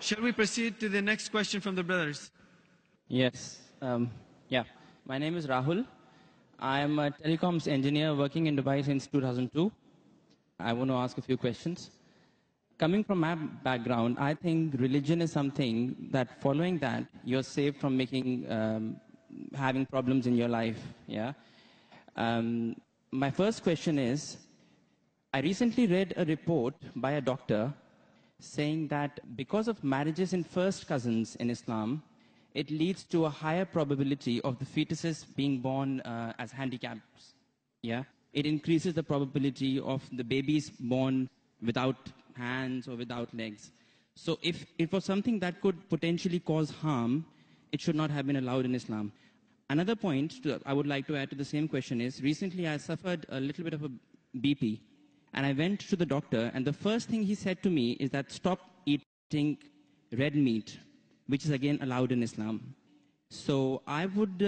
Shall we proceed to the next question from the brothers? Yes. Yeah. My name is Rahul. I am a telecoms engineer working in Dubai since 2002. I want to ask a few questions. Coming from my background, I think religion is something that following that, you're safe from making, having problems in your life. Yeah. My first question is, I recently read a report by a doctor saying that because of marriages in first cousins in Islam, it leads to a higher probability of the fetuses being born as handicaps. Yeah, it increases the probability of the babies born without hands or without legs. So if it was something that could potentially cause harm, it should not have been allowed in Islam. Another point I would like to add to the same question is, recently I suffered a little bit of a BP. And I went to the doctor, and the first thing he said to me is that stop eating red meat, which is again allowed in Islam. So I would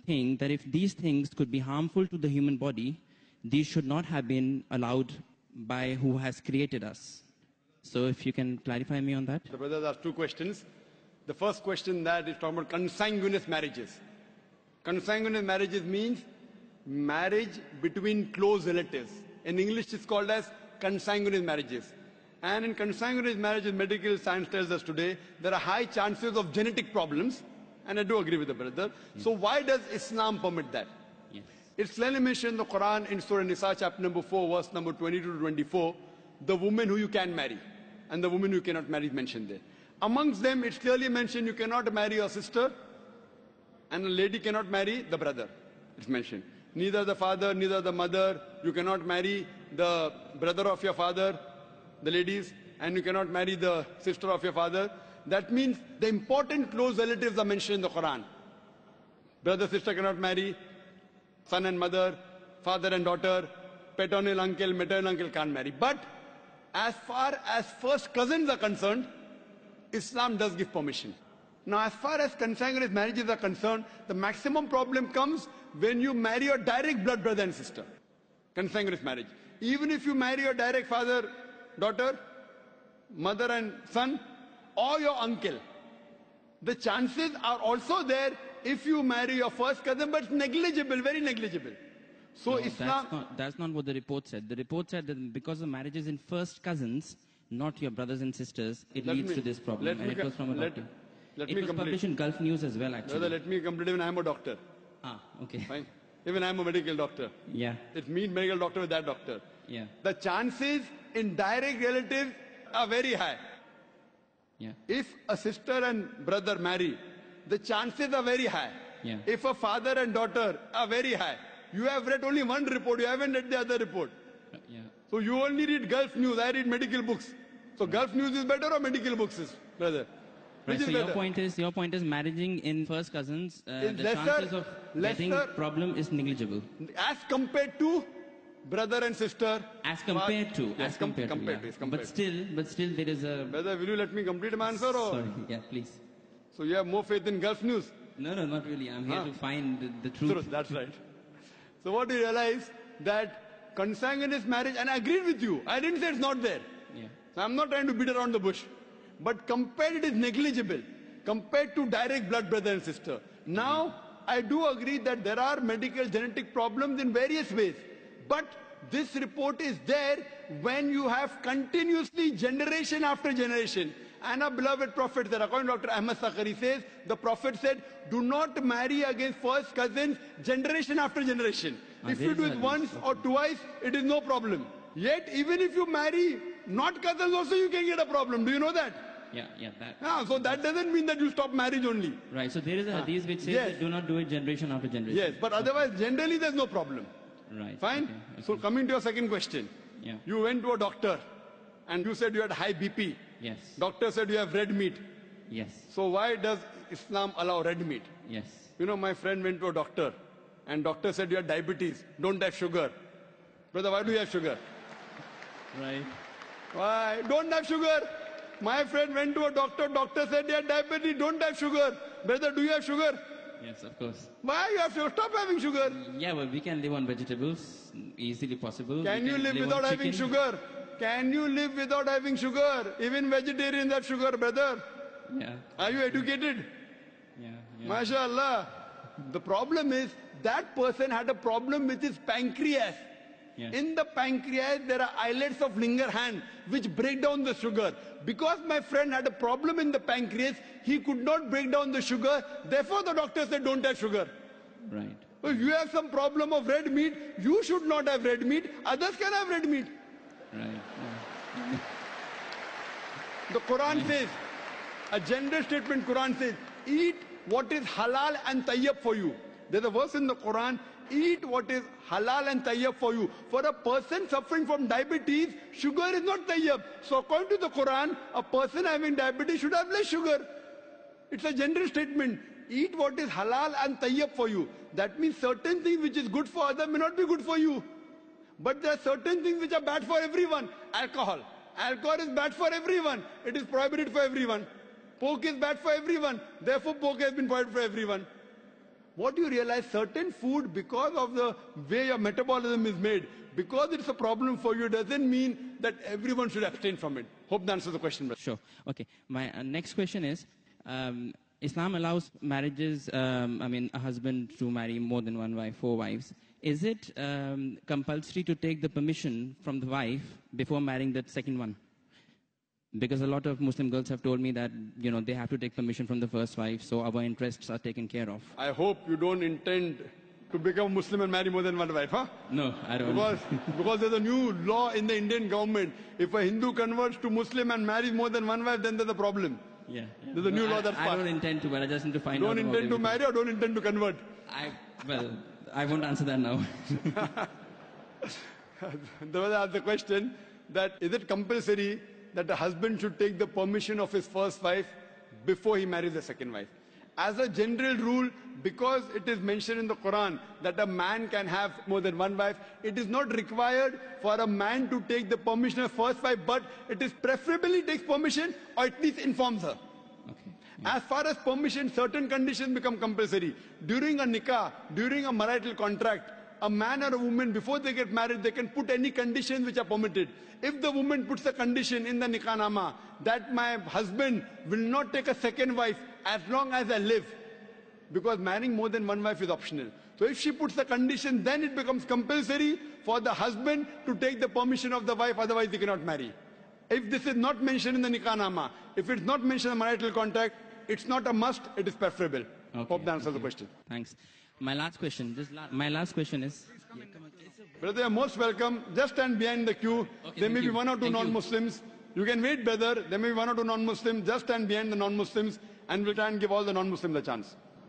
think that if these things could be harmful to the human body, these should not have been allowed by who has created us. So if you can clarify me on that. The brothers asked two questions. The first question that is talking about consanguineous marriages. Consanguineous marriages means marriage between close relatives. In English, it's called as consanguineous marriages. And in consanguineous marriages, medical science tells us today, there are high chances of genetic problems. And I do agree with the brother. Yes. So why does Islam permit that? Yes. It's clearly mentioned in the Quran in Surah Nisa, chapter number 4, verse number 22 to 24, the woman who you can marry and the woman who cannot marry is mentioned there. Amongst them, it's clearly mentioned you cannot marry your sister and a lady cannot marry the brother. It's mentioned. Neither the father, neither the mother. You cannot marry the brother of your father, the ladies, and you cannot marry the sister of your father. That means the important close relatives are mentioned in the Quran. Brother, sister cannot marry, son and mother, father and daughter, paternal uncle, maternal uncle can't marry. But as far as first cousins are concerned, Islam does give permission. Now, as far as consanguineous marriages are concerned, the maximum problem comes when you marry your direct blood brother and sister. Consanguineous marriage. Even if you marry your direct father, daughter, mother and son, or your uncle, the chances are also there if you marry your first cousin, but negligible, very negligible. So no, Islam... That's not what the report said. The report said that because of marriages in first cousins, not your brothers and sisters, it leads to this problem. And it was from a doctor. It was published in Gulf News as well, actually. Brother, let me complete. Even I am a doctor. Ah, okay. Fine. Even I am a medical doctor. Yeah. It means medical doctor with that doctor. Yeah. The chances in direct relatives are very high. Yeah. If a sister and brother marry, the chances are very high. Yeah. If a father and daughter are very high. You have read only one report, you haven't read the other report. Yeah. So you only read Gulf News, I read medical books. So Gulf News is better or medical books is, brother? Right, so your point is marrying in first cousins, the chances of getting problem is negligible. As compared to brother and sister. As compared to. But still there is a... Brother, will you let me complete my answer? Or? Sorry, yeah, please. So you have more faith in Gulf News? No, not really. I'm here to find the truth. Truth, that's right. So what do you realize? That consanguineous marriage, and I agreed with you. I didn't say it's not there. Yeah. So I'm not trying to beat around the bush. But compared, it is negligible compared to direct blood brother and sister. Now, I do agree that there are medical genetic problems in various ways. But this report is there when you have continuously generation after generation. And our beloved Prophet, according to Dr. Ahmad Sakhari says, the Prophet said, do not marry against first cousins generation after generation. If you do it once or twice, it is no problem. Yet, even if you marry not cousins also, you can get a problem. Do you know that? Yeah. So that doesn't mean that you stop marriage only. Right, so there is a hadith which says that do not do it generation after generation. Yes, but otherwise generally there's no problem. Right. Fine? Okay. So coming to your second question. Yeah. You went to a doctor and you said you had high BP. Yes. Doctor said you have red meat. Yes. So why does Islam allow red meat? Yes. You know, my friend went to a doctor and doctor said you have diabetes, don't have sugar. Brother, why do you have sugar? Right. Why? Don't have sugar. My friend went to a doctor, doctor said you have diabetes, don't have sugar. Brother, do you have sugar? Yes, of course. Why you have sugar? Stop having sugar. Yeah, well, we can live on vegetables, easily possible. Can you live without having sugar? can you live without having sugar? Even vegetarians have sugar, brother. Yeah. Are you educated? Yeah. MashaAllah. The problem is that person had a problem with his pancreas. Yeah. In the pancreas, there are islets of Langerhans which break down the sugar. Because my friend had a problem in the pancreas, he could not break down the sugar. Therefore, the doctor said, don't have sugar. Right. If you have some problem of red meat, you should not have red meat. Others can have red meat. Right. Yeah. The Quran says, a general statement Quran says, eat what is halal and tayyib for you. There's a verse in the Quran, eat what is halal and tayyib for you. For a person suffering from diabetes, sugar is not tayyib. So according to the Quran, a person having diabetes should have less sugar. It's a general statement. Eat what is halal and tayyib for you. That means certain things which is good for others may not be good for you. But there are certain things which are bad for everyone. Alcohol. Alcohol is bad for everyone. It is prohibited for everyone. Pork is bad for everyone. Therefore, pork has been prohibited for everyone. What do you realize? Certain food, because of the way your metabolism is made, because it's a problem for you, doesn't mean that everyone should abstain from it. Hope that answers the question, brother. Sure. Okay. My next question is, Islam allows marriages, a husband to marry more than one wife, 4 wives. Is it compulsory to take the permission from the wife before marrying that second one? Because a lot of Muslim girls have told me that, they have to take permission from the first wife, so our interests are taken care of. I hope you don't intend to become Muslim and marry more than one wife, huh? No, I don't. Because there's a new law in the Indian government. If a Hindu converts to Muslim and marries more than one wife, then there's a problem. Yeah. There's a new law that's passed. I don't intend to, but I just need to find out. Don't intend to marry or don't intend to convert? I won't answer that now. There was the question that is it compulsory that a husband should take the permission of his first wife before he marries the second wife? As a general rule, because it is mentioned in the Quran that a man can have more than one wife, it is not required for a man to take the permission of first wife, but it is preferably takes permission or at least informs her. Okay. As far as permission, certain conditions become compulsory. During a nikah, during a marital contract, a man or a woman, before they get married, they can put any conditions which are permitted. If the woman puts a condition in the nikah nama that my husband will not take a second wife as long as I live, because marrying more than one wife is optional. So if she puts the condition, then it becomes compulsory for the husband to take the permission of the wife, otherwise he cannot marry. If this is not mentioned in the nikah nama, if it's not mentioned in the marital contract, it's not a must, it is preferable. Okay. Hope that answers the question. Thanks. My last question is... Brother, you're most welcome. Just stand behind the queue. Okay, There may be one or two non-Muslims. You can wait, brother. There may be one or two non-Muslims. Just stand behind the non-Muslims and we'll try and give all the non-Muslims a chance.